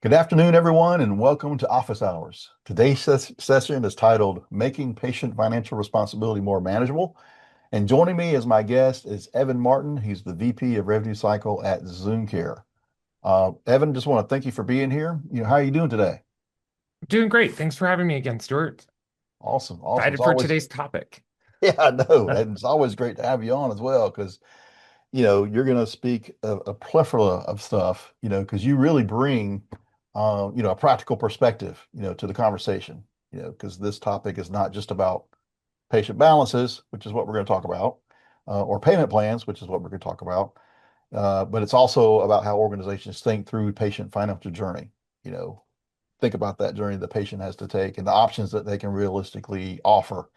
Good afternoon, everyone, and welcome to Office Hours. Today's session is titled Making Patient Financial Responsibility More Manageable. And joining me as my guest is Evan Martin. He's the VP of Revenue Cycle at ZoomCare. Evan, just want to thank you for being here. How are you doing today? Doing great. Thanks for having me again, Stuart. Awesome, awesome. It's Excited for always, today's topic. yeah, I know. And it's always great to have you on as well because, you're going to speak a plethora of stuff, because you really bring, a practical perspective, to the conversation, because this topic is not just about patient balances, which is what we're going to talk about, or payment plans, which is what we're going to talk about, but it's also about how organizations think through patient financial journey. You know, think about that journey the patient has to take and the options that they can realistically offer.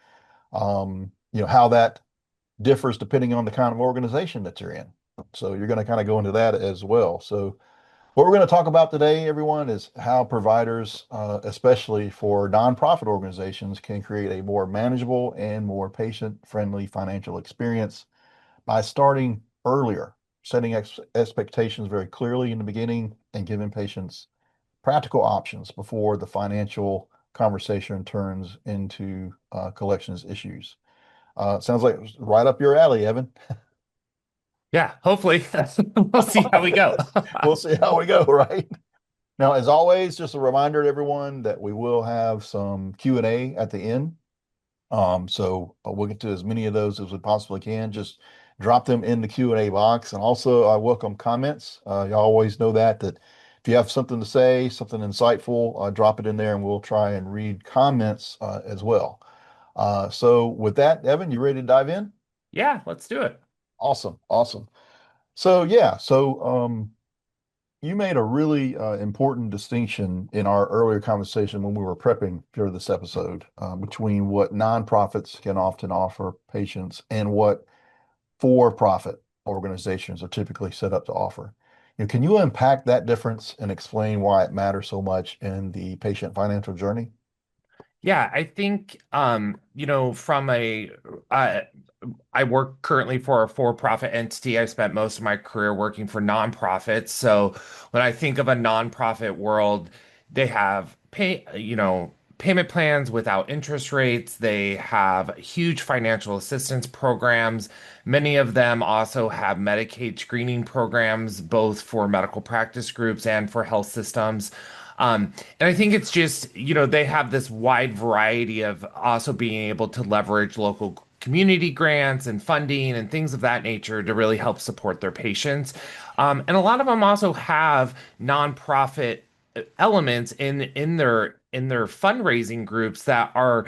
How that differs depending on the kind of organization that you're in. So you're going to kind of go into that as well. So what we're going to talk about today, everyone, is how providers, especially for nonprofit organizations, can create a more manageable and more patient-friendly financial experience by starting earlier, setting expectations very clearly in the beginning, and giving patients practical options before the financial conversation turns into collections issues. Sounds like right up your alley, Evan. Yeah, hopefully. We'll see how we go. We'll see how we go, right? Now, as always, just a reminder to everyone that we will have some Q&A at the end. So we'll get to as many of those as we possibly can. Just drop them in the Q&A box. And also, I welcome comments. You always know that if you have something to say, something insightful, drop it in there and we'll try and read comments as well. So with that, Evan, you ready to dive in? Yeah, let's do it. Awesome, awesome. So yeah, you made a really important distinction in our earlier conversation when we were prepping for this episode between what nonprofits can often offer patients and what for-profit organizations are typically set up to offer. Can you unpack that difference and explain why it matters so much in the patient financial journey? Yeah, I think from uh, I work currently for a for-profit entity. I spent most of my career working for nonprofits. So when I think of a nonprofit world, they have payment plans without interest rates. They have huge financial assistance programs. Many of them also have Medicaid screening programs, both for medical practice groups and for health systems. And I think it's just, they have this wide variety of also being able to leverage local community grants and funding and things of that nature to really help support their patients. And a lot of them also have nonprofit elements in their fundraising groups that are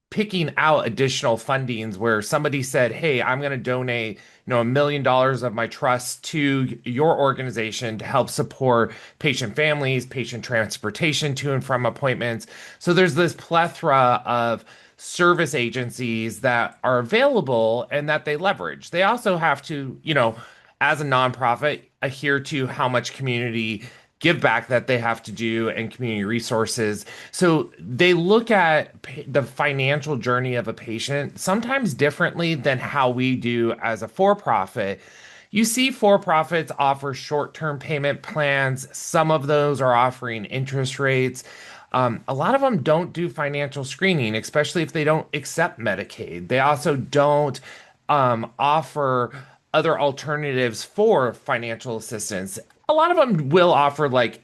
picking out additional fundings where somebody said, "Hey, I'm going to donate, $1 million of my trust to your organization to help support patient families, patient transportation to and from appointments." So there's this plethora of service agencies that are available and that they leverage. They also have to, as a nonprofit, adhere to how much community give back that they have to do and community resources. So they look at the financial journey of a patient sometimes differently than how we do as a for-profit. You see for-profits offer short-term payment plans. Some of those are offering interest rates. A lot of them don't do financial screening, especially if they don't accept Medicaid. They also don't offer other alternatives for financial assistance. A lot of them will offer like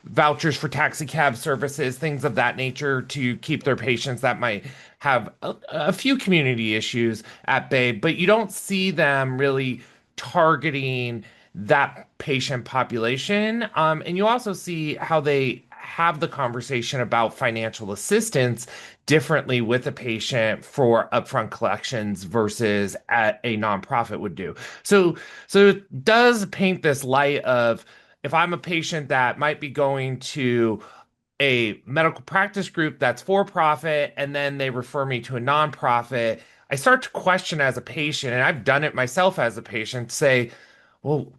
vouchers for taxi cab services, things of that nature to keep their patients that might have a few community issues at bay, but you don't see them really targeting that patient population. And you also see how they have the conversation about financial assistance differently with a patient for upfront collections versus at a nonprofit would do. So it does paint this light of if I'm a patient that might be going to a medical practice group that's for profit and then they refer me to a nonprofit, I start to question as a patient, and I've done it myself as a patient, say, well,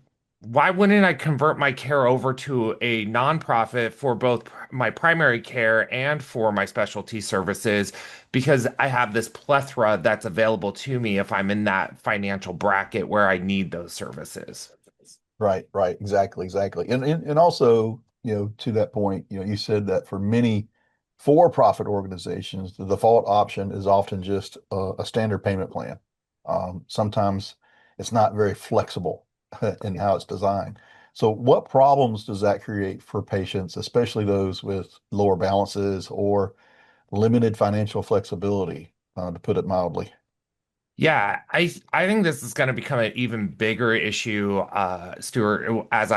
why wouldn't I convert my care over to a nonprofit for both my primary care and for my specialty services? Because I have this plethora that's available to me if I'm in that financial bracket where I need those services. Right, right, exactly, exactly. And also, to that point, you said that for many for-profit organizations, the default option is often just a standard payment plan. Sometimes it's not very flexible in how it's designed. So what problems does that create for patients, especially those with lower balances or limited financial flexibility, to put it mildly? Yeah, I think this is going to become an even bigger issue, Stuart, as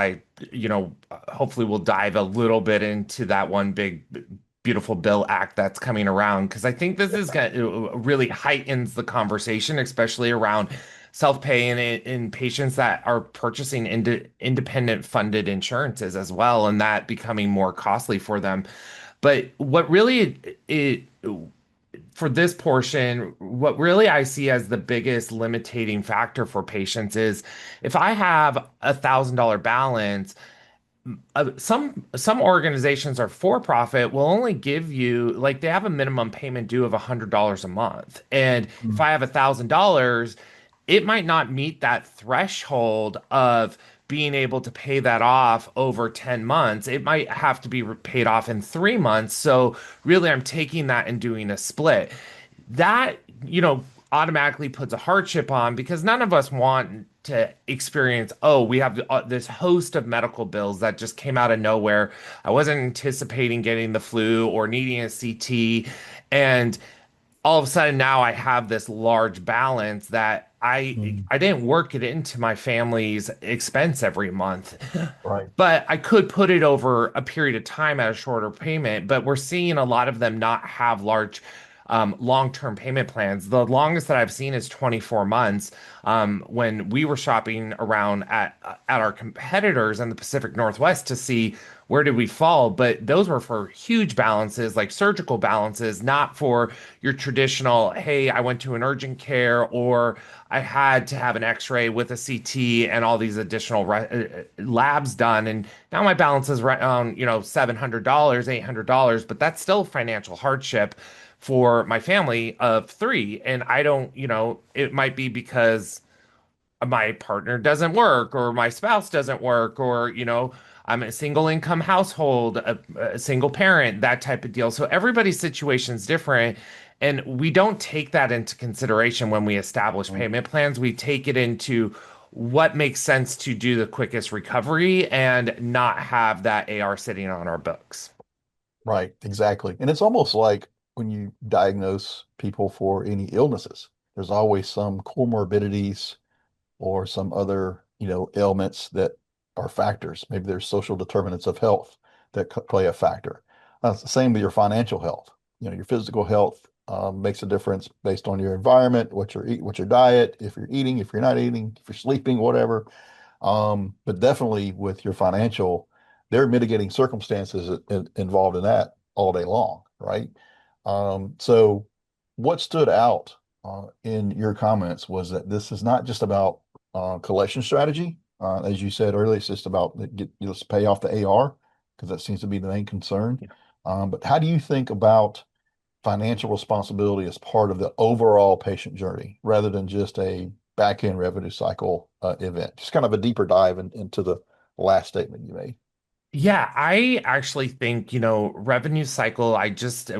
hopefully we'll dive a little bit into that one big, beautiful bill act that's coming around, because I think this is going to really heightens the conversation, especially around self-pay in patients that are purchasing independent funded insurances as well, and that becoming more costly for them. But what really it for this portion, what really I see as the biggest limiting factor for patients is if I have $1,000 balance, some organizations are for profit will only give you like they have a minimum payment due of $100 a month. And if Mm. I have $1,000, it might not meet that threshold of being able to pay that off over 10 months. It might have to be paid off in 3 months. So really, I'm taking that and doing a split. That, automatically puts a hardship on because none of us want to experience, oh, we have this host of medical bills that just came out of nowhere. I wasn't anticipating getting the flu or needing a CT. And all of a sudden now I have this large balance that Mm. I didn't work it into my family's expense every month. Right. But I could put it over a period of time at a shorter payment. But we're seeing a lot of them not have large, long-term payment plans. The longest that I've seen is 24 months. When we were shopping around at our competitors in the Pacific Northwest to see where did we fall, but those were for huge balances, like surgical balances, not for your traditional, hey, I went to an urgent care or I had to have an x-ray with a CT and all these additional labs done. And now my balance is right on, $700, $800, but that's still financial hardship for my family of three. And I don't, it might be because my partner doesn't work or my spouse doesn't work or I'm a single income household, a single parent, that type of deal. So everybody's situation is different, and we don't take that into consideration when we establish Mm. payment plans. We take it into what makes sense to do the quickest recovery and not have that AR sitting on our books. Right, exactly. And it's almost like when you diagnose people for any illnesses, there's always some comorbidities or some other, ailments that are factors. Maybe there's social determinants of health that play a factor. It's the same with your financial health. Your physical health makes a difference based on your environment, what you're eating, what your diet, if you're eating, if you're not eating, if you're sleeping, whatever. But definitely with your financial, there are mitigating circumstances involved in that all day long, right? So what stood out in your comments was that this is not just about collection strategy. As you said earlier, it's just about let's pay off the AR because that seems to be the main concern. But how do you think about financial responsibility as part of the overall patient journey rather than just a back end revenue cycle event? Just kind of a deeper dive into the last statement you made. Yeah, I actually think, revenue cycle,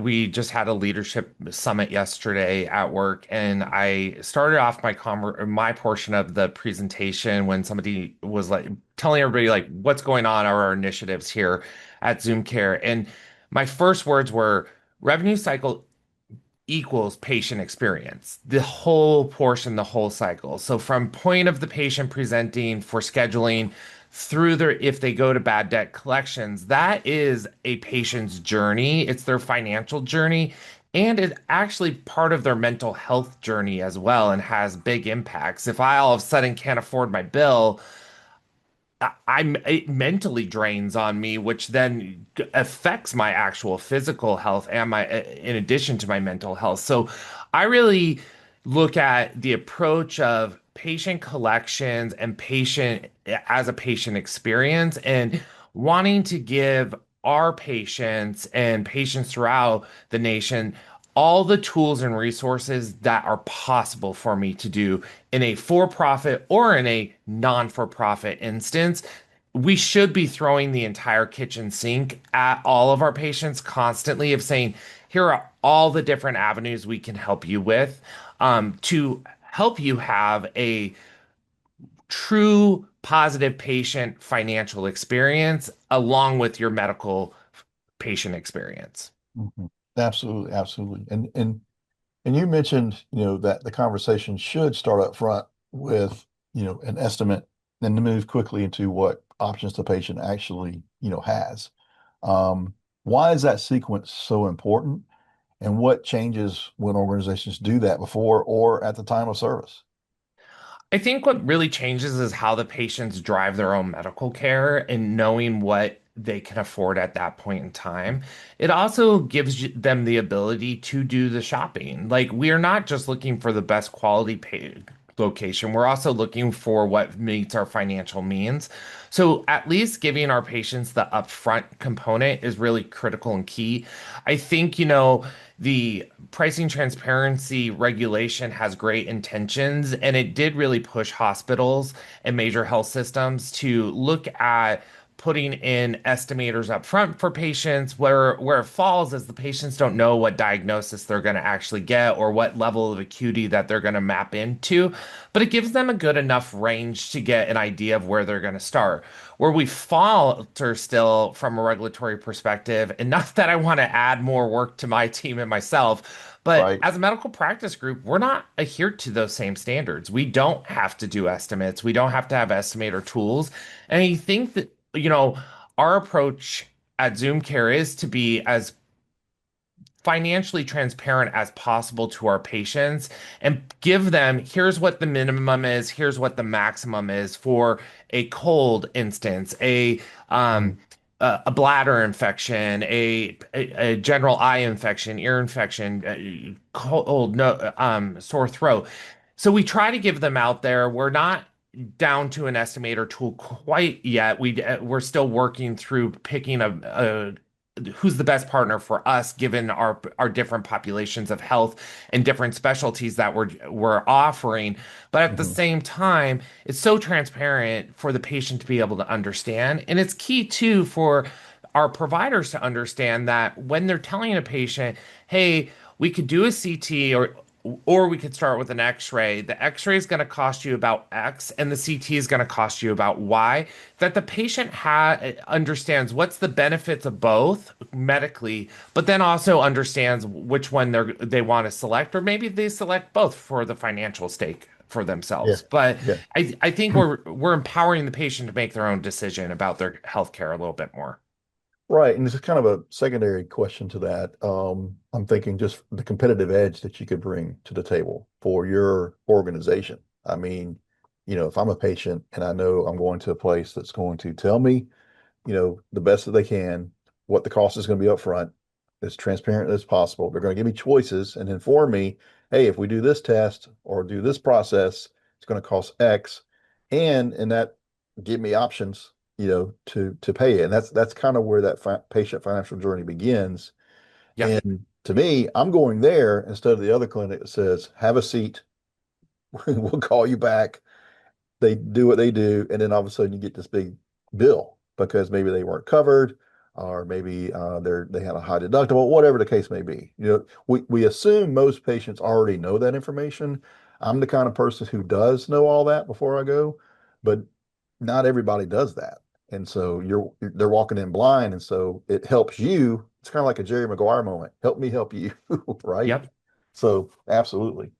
we just had a leadership summit yesterday at work, and I started off my portion of the presentation when somebody was like telling everybody like what's going on, our initiatives here at ZoomCare. And my first words were revenue cycle equals patient experience, the whole portion, the whole cycle. So from point of the patient presenting for scheduling through their, if they go to bad debt collections, that is a patient's journey. It's their financial journey. And it's actually part of their mental health journey as well and has big impacts. If I all of a sudden can't afford my bill, it mentally drains on me, which then affects my actual physical health and in addition to my mental health. So I really look at the approach of patient collections and patient as a patient experience and wanting to give our patients and patients throughout the nation all the tools and resources that are possible for me to do in a for profit or in a non for profit instance we should be throwing the entire kitchen sink at all of our patients constantly of saying, here are all the different avenues we can help you with to help you have a true positive patient financial experience along with your medical patient experience. Mhm. Absolutely, absolutely. And you mentioned, that the conversation should start up front with, an estimate and to move quickly into what options the patient actually, has. Um, why is that sequence so important? And what changes when organizations do that before or at the time of service? I think what really changes is how the patients drive their own medical care and knowing what they can afford at that point in time. It also gives them the ability to do the shopping. Like, we are not just looking for the best quality location, we're also looking for what meets our financial means. So, at least giving our patients the upfront component is really critical and key. I think, the pricing transparency regulation has great intentions, and it did really push hospitals and major health systems to look at putting in estimators up front for patients. Where it falls is the patients don't know what diagnosis they're going to actually get or what level of acuity that they're going to map into, but it gives them a good enough range to get an idea of where they're going to start. Where we falter still from a regulatory perspective, and not that I want to add more work to my team and myself, but Right. as a medical practice group, we're not adhered to those same standards. We don't have to do estimates. We don't have to have estimator tools. And I think that, our approach at ZoomCare is to be as financially transparent as possible to our patients and give them, here's what the minimum is, here's what the maximum is for a cold instance, Mhm. a bladder infection, a general eye infection, ear infection, cold, no, sore throat. So we try to give them out there. We're not down to an estimator tool quite yet. We're still working through picking a who's the best partner for us given our different populations of health and different specialties that we're offering. But at the Mhm. same time, it's so transparent for the patient to be able to understand, and it's key too for our providers to understand that when they're telling a patient, hey, we could do a CT or we could start with an x-ray. The x-ray is going to cost you about X and the CT is going to cost you about Y, that the patient understands what's the benefits of both medically, but then also understands which one they want to select, or maybe they select both for the financial stake for Yeah. themselves. But Yeah. I think we're empowering the patient to make their own decision about their healthcare a little bit more. Right. And this is kind of a secondary question to that. I'm thinking just the competitive edge that you could bring to the table for your organization. I mean, if I'm a patient and I know I'm going to a place that's going to tell me, the best that they can, what the cost is going to be up front, as transparent as possible. They're going to give me choices and inform me, hey, if we do this test or do this process, it's going to cost X. And that give me options, to pay it. And that's kind of where that patient financial journey begins. Yep. And to me, I'm going there instead of the other clinic that says, have a seat, we'll call you back, they do what they do, and then all of a sudden you get this big bill because maybe they weren't covered, or maybe they had a high deductible, whatever the case may be. We assume most patients already know that information. I'm the kind of person who does know all that before I go, but not everybody does that. And so they're walking in blind, and so it helps you. It's kind of like a Jerry Maguire moment. Help me help you, right? Yep. So absolutely.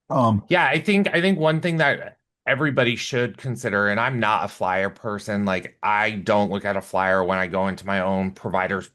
Um, Yeah, I think one thing that everybody should consider, and I'm not a flyer person, like I don't look at a flyer when I go into my own provider's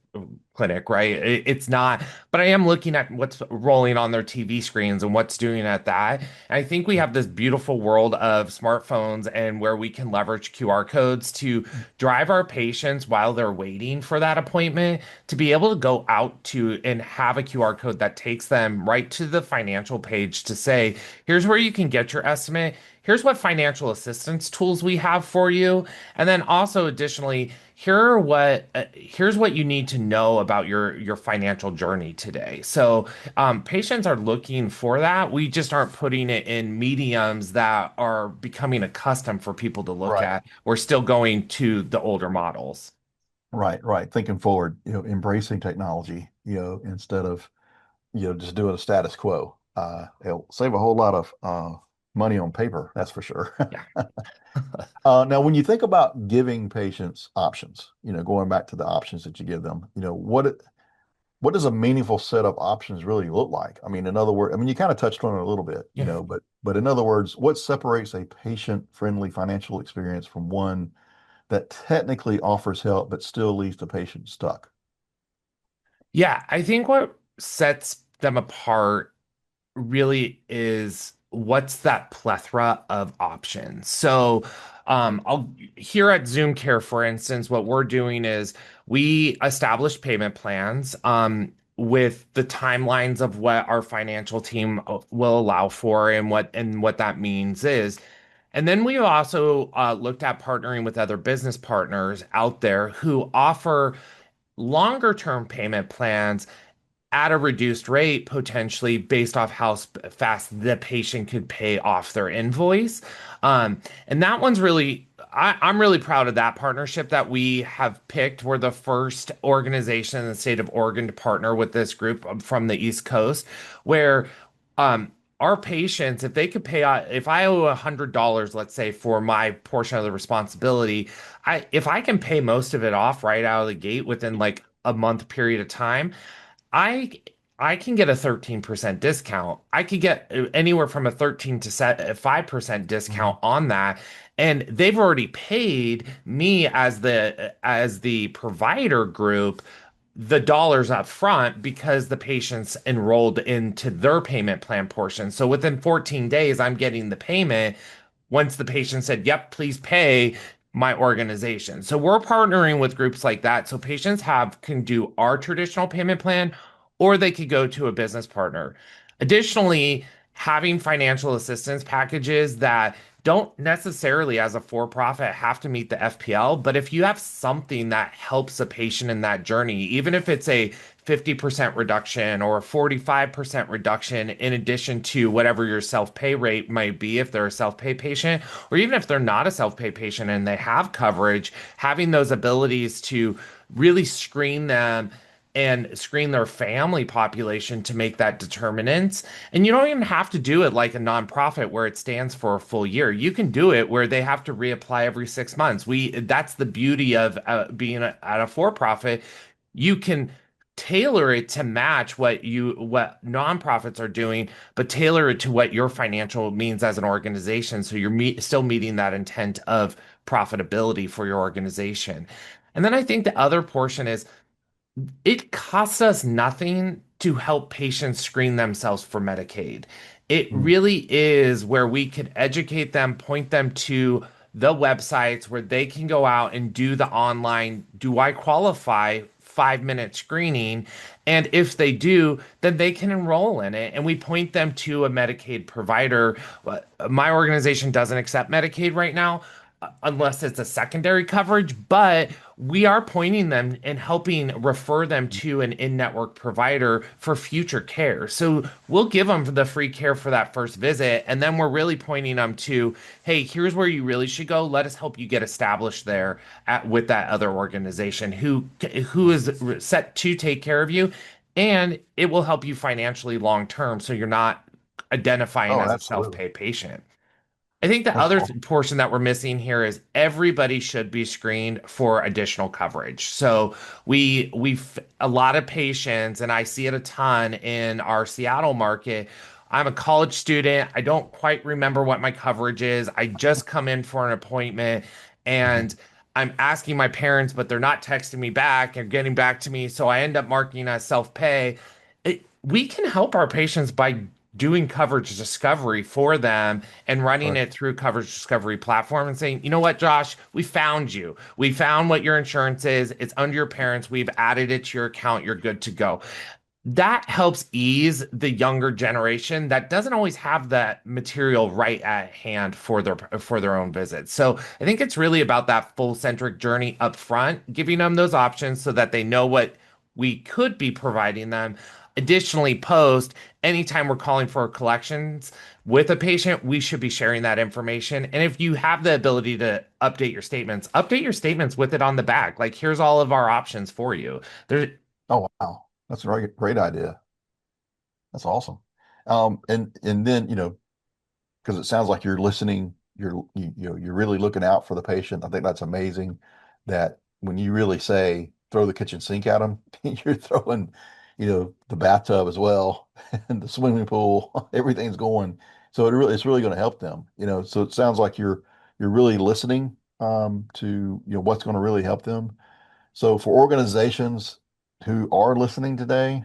clinic, right? It's not, but I am looking at what's rolling on their TV screens and what's doing at that. And I think we have this beautiful world of smartphones and where we can leverage QR codes to drive our patients while they're waiting for that appointment to be able to go out to and have a QR code that takes them right to the financial page to say, here's where you can get your estimate. Here's what financial assistance tools we have for you. And then also, additionally, here's what you need to know about your financial journey today. So patients are looking for that. We just aren't putting it in mediums that are becoming accustomed for people to look Right. at. We're still going to the older models. Right, right. Thinking forward, embracing technology, instead of, just doing a status quo. It'll save a whole lot of money on paper, that's for sure. Yeah. Now, when you think about giving patients options, going back to the options that you give them, what does a meaningful set of options really look like? I mean, in other words, I mean, you kind of touched on it a little bit, Yeah. but in other words, what separates a patient-friendly financial experience from one that technically offers help but still leaves the patient stuck? Yeah, I think what sets them apart really is what's that plethora of options. So, I'll here at ZoomCare, for instance, what we're doing is we establish payment plans with the timelines of what our financial team will allow for and what that means is. And then we've also looked at partnering with other business partners out there who offer longer term payment plans at a reduced rate, potentially based off how fast the patient could pay off their invoice. And that one's really, I'm really proud of that partnership that we have picked. We're the first organization in the state of Oregon to partner with this group from the East Coast, where our patients, if they could pay, if I owe $100, let's say, for my portion of the responsibility, if I can pay most of it off right out of the gate within like a month period of time, I I can get a 13% discount. I could get anywhere from a 13 to 5% Mhm. discount on that. And they've already paid me as the provider group the dollars up front because the patient's enrolled into their payment plan portion. So within 14 days, I'm getting the payment once the patient said, "Yep, please pay my organization." So we're partnering with groups like that. So patients have can do our traditional payment plan, or they could go to a business partner. Additionally, having financial assistance packages that don't necessarily, as a for-profit, have to meet the FPL, but if you have something that helps a patient in that journey, even if it's a 50% reduction or a 45% reduction in addition to whatever your self-pay rate might be if they're a self-pay patient, or even if they're not a self-pay patient and they have coverage, having those abilities to really screen them and screen their family population to make that determinants. And you don't even have to do it like a nonprofit where it stands for a full year. You can do it where they have to reapply every 6 months. That's the beauty of being at a for-profit. You can tailor it to match what nonprofits are doing, but tailor it to what your financial means as an organization. So you're still meeting that intent of profitability for your organization. And then I think the other portion is it costs us nothing to help patients screen themselves for Medicaid. It Mm. really is where we could educate them, point them to the websites where they can go out and do the online, do I qualify 5 minute screening? And if they do, then they can enroll in it. And we point them to a Medicaid provider. My organization doesn't accept Medicaid right now, unless it's a secondary coverage, but we are pointing them and helping refer them to an in-network provider for future care. So we'll give them the free care for that first visit, and then we're really pointing them to, hey, here's where you really should go. Let us help you get established there with that other organization who is set to take care of you, and it will help you financially long term, so you're not identifying Oh, as a absolutely. self-pay patient. I think the That's other awesome. portion that we're missing here is everybody should be screened for additional coverage. So we've a lot of patients, and I see it a ton in our Seattle market. I'm a college student. I don't quite remember what my coverage is. I just come in for an appointment Mhm. and I'm asking my parents, but they're not texting me back and getting back to me. So I end up marking as self-pay. We can help our patients by doing coverage discovery for them and running Right. it through coverage discovery platform and saying, you know what, Josh, we found you. We found what your insurance is. It's under your parents. We've added it to your account. You're good to go. That helps ease the younger generation that doesn't always have that material right at hand for their own visits. So I think it's really about that full centric journey up front, giving them those options so that they know what we could be providing them. Additionally, post, anytime we're calling for collections with a patient, we should be sharing that information. And if you have the ability to update your statements with it on the back. Like, here's all of our options for you. There, Oh, wow. That's a great idea. That's awesome. And then, because it sounds like you're listening, you're really looking out for the patient. I think that's amazing that when you really say throw the kitchen sink at them, you're throwing, the bathtub as well and the swimming pool, everything's going. So it's really going to help them, So it sounds like you're really listening to, what's going to really help them. So for organizations who are listening today,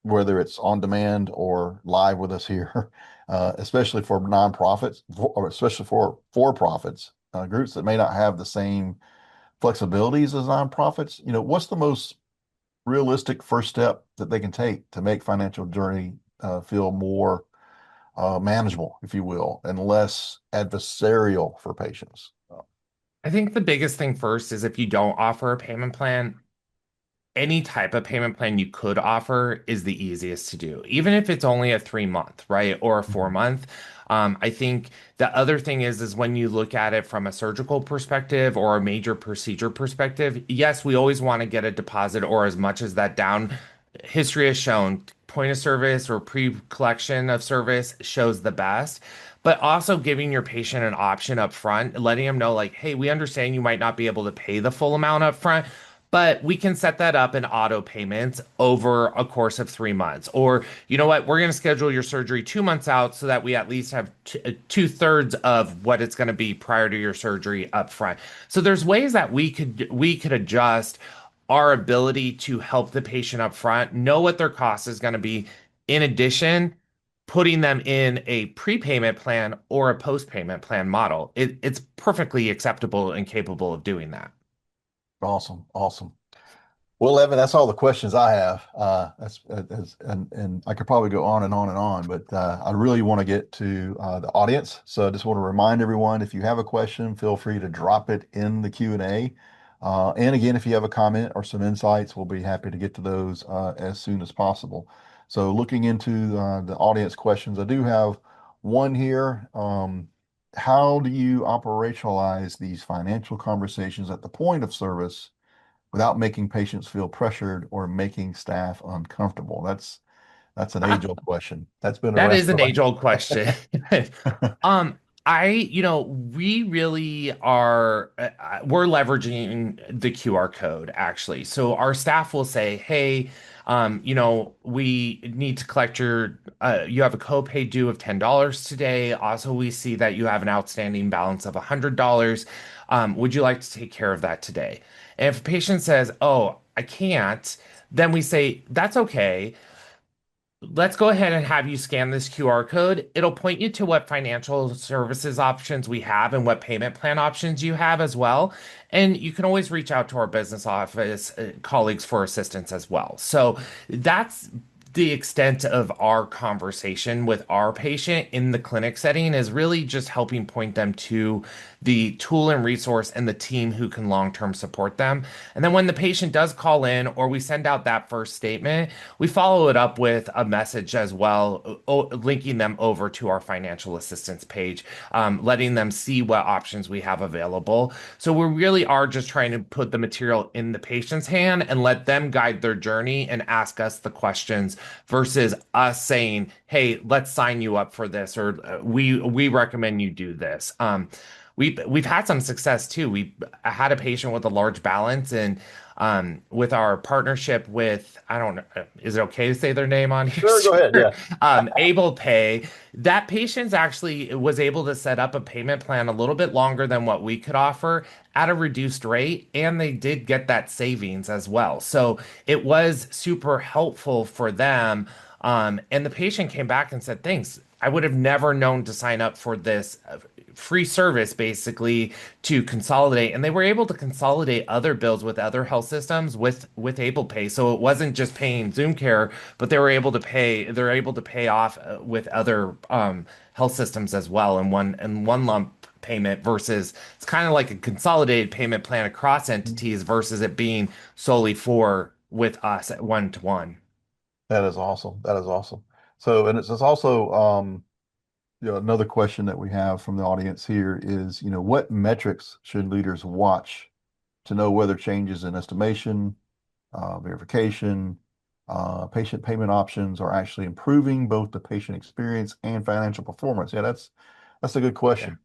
whether it's on demand or live with us here, especially for nonprofits, or especially for profits, groups that may not have the same flexibilities as nonprofits. What's the most realistic first step that they can take to make financial journey feel more manageable, if you will, and less adversarial for patients? I think the biggest thing first is if you don't offer a payment plan, any type of payment plan you could offer is the easiest to do, even if it's only a 3 month, right? Or a four Mhm. month. I think the other thing is when you look at it from a surgical perspective or a major procedure perspective, yes, we always want to get a deposit or as much as that down. History has shown point of service or pre-collection of service shows the best. But also giving your patient an option up front, letting them know, like, hey, we understand you might not be able to pay the full amount up front, but we can set that up in auto payments over a course of 3 months. Or, you know what, we're going to schedule your surgery 2 months out so that we at least have two-thirds of what it's going to be prior to your surgery up front. So there's ways that we could adjust our ability to help the patient up front, know what their cost is going to be. In addition, putting them in a prepayment plan or a post-payment plan model. It's perfectly acceptable and capable of doing that. Awesome, awesome. Well, Evan, that's all the questions I have. And I could probably go on and on and on, but I really want to get to the audience. So I just want to remind everyone, if you have a question, feel free to drop it in the Q&A. And again, if you have a comment or some insights, we'll be happy to get to those as soon as possible. So looking into the audience questions, I do have one here. How do you operationalize these financial conversations at the point of service without making patients feel pressured or making staff uncomfortable? That's an age-old question. That's been That around is an for age-old question. like We really are, we're leveraging the QR code actually. So our staff will say, hey, we need to collect you have a copay due of $10 today. Also, we see that you have an outstanding balance of $100. Would you like to take care of that today? And if a patient says, oh, I can't, then we say, that's okay. Let's go ahead and have you scan this QR code. It'll point you to what financial services options we have and what payment plan options you have as well. And you can always reach out to our business office colleagues for assistance as well. So that's the extent of our conversation with our patient in the clinic setting is really just helping point them to the tool and resource and the team who can long-term support them. And then when the patient does call in or we send out that first statement, we follow it up with a message as well, linking them over to our financial assistance page, letting them see what options we have available. So we really are just trying to put the material in the patient's hand and let them guide their journey and ask us the questions versus us saying, "Hey, let's sign you up for this," or "We recommend you do this." We've had some success too. We had a patient with a large balance, and with our partnership with, I don't know, is it okay to say their name on here, sure, go ahead. Stuart? Yeah. Able Pay. That patient actually was able to set up a payment plan a little bit longer than what we could offer at a reduced rate, and they did get that savings as well. So it was super helpful for them. And the patient came back and said, thanks. I would have never known to sign up for this free service basically to consolidate, and they were able to consolidate other bills with other health systems with Able Pay. So it wasn't just paying ZoomCare, but they're able to pay off with other health systems as well in one lump payment versus it's kind of like a consolidated payment plan across entities versus it being solely for with us at one to one. That is awesome. That is awesome. So, and it's also, another question that we have from the audience here is, what metrics should leaders watch to know whether changes in estimation, verification, patient payment options are actually improving both the patient experience and financial performance? Yeah, that's a good Yeah. question.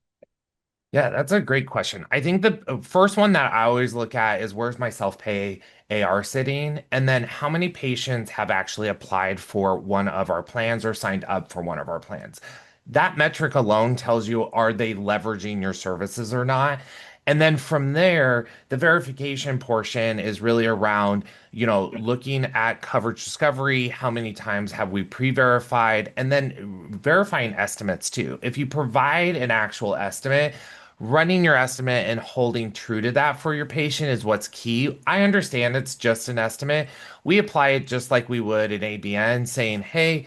Yeah, that's a great question. I think the first one that I always look at is where's my self-pay AR sitting, and then how many patients have actually applied for one of our plans or signed up for one of our plans. That metric alone tells you are they leveraging your services or not. And then from there, the verification portion is really around, looking at coverage discovery, how many times have we pre-verified, and then verifying estimates too. If you provide an actual estimate, running your estimate and holding true to that for your patient is what's key. I understand it's just an estimate. We apply it just like we would in ABN, saying, hey,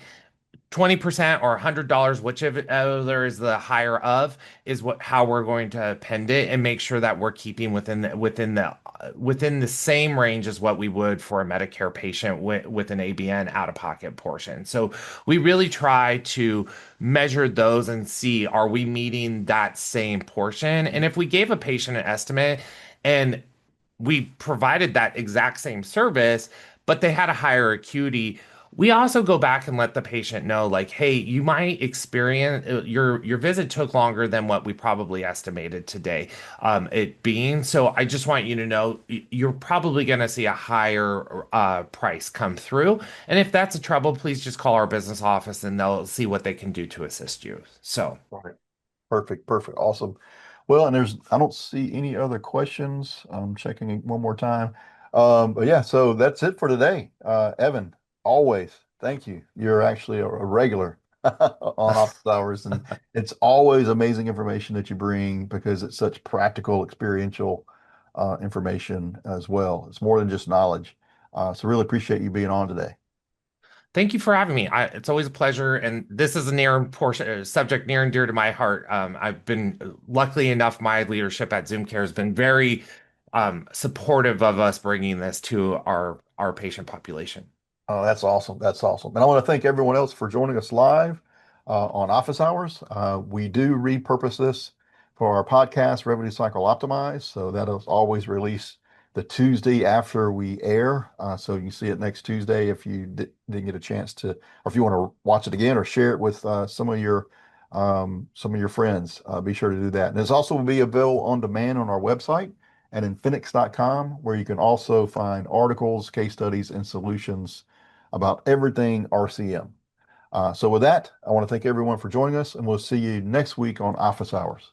20% or $100, whichever is the higher of, is what how we're going to append it and make sure that we're keeping within the same range as what we would for a Medicare patient with an ABN out-of-pocket portion. So we really try to measure those and see are we meeting that same portion? And if we gave a patient an estimate and we provided that exact same service, but they had a higher acuity. We also go back and let the patient know, like, hey, you might experience your visit took longer than what we probably estimated today, it being. So I just want you to know you're probably going to see a higher price come through. And if that's a trouble, please just call our business office and they'll see what they can do to assist you. So. Right. Perfect, perfect, awesome. Well, and I don't see any other questions. I'm checking it one more time. But yeah, so that's it for today. Evan, always, thank you. You're actually a regular on office hours, and it's always amazing information that you bring because it's such practical, experiential information as well. It's more than just knowledge. So really appreciate you being on today. Thank you for having me. It's always a pleasure, and this is a near portion subject near and dear to my heart. I've been luckily enough, my leadership at ZoomCare has been very supportive of us bringing this to our patient population. Oh, that's awesome. That's awesome. And I want to thank everyone else for joining us live on office hours. We do repurpose this for our podcast, Revenue Cycle Optimized. So that'll always release the Tuesday after we air. So you can see it next Tuesday if you didn't get a chance to, or if you want to watch it again or share it with some of your friends. Be sure to do that. And it's also will be available on demand on our website at infinix.com, where you can also find articles, case studies, and solutions about everything RCM. So with that, I want to thank everyone for joining us, and we'll see you next week on Office Hours.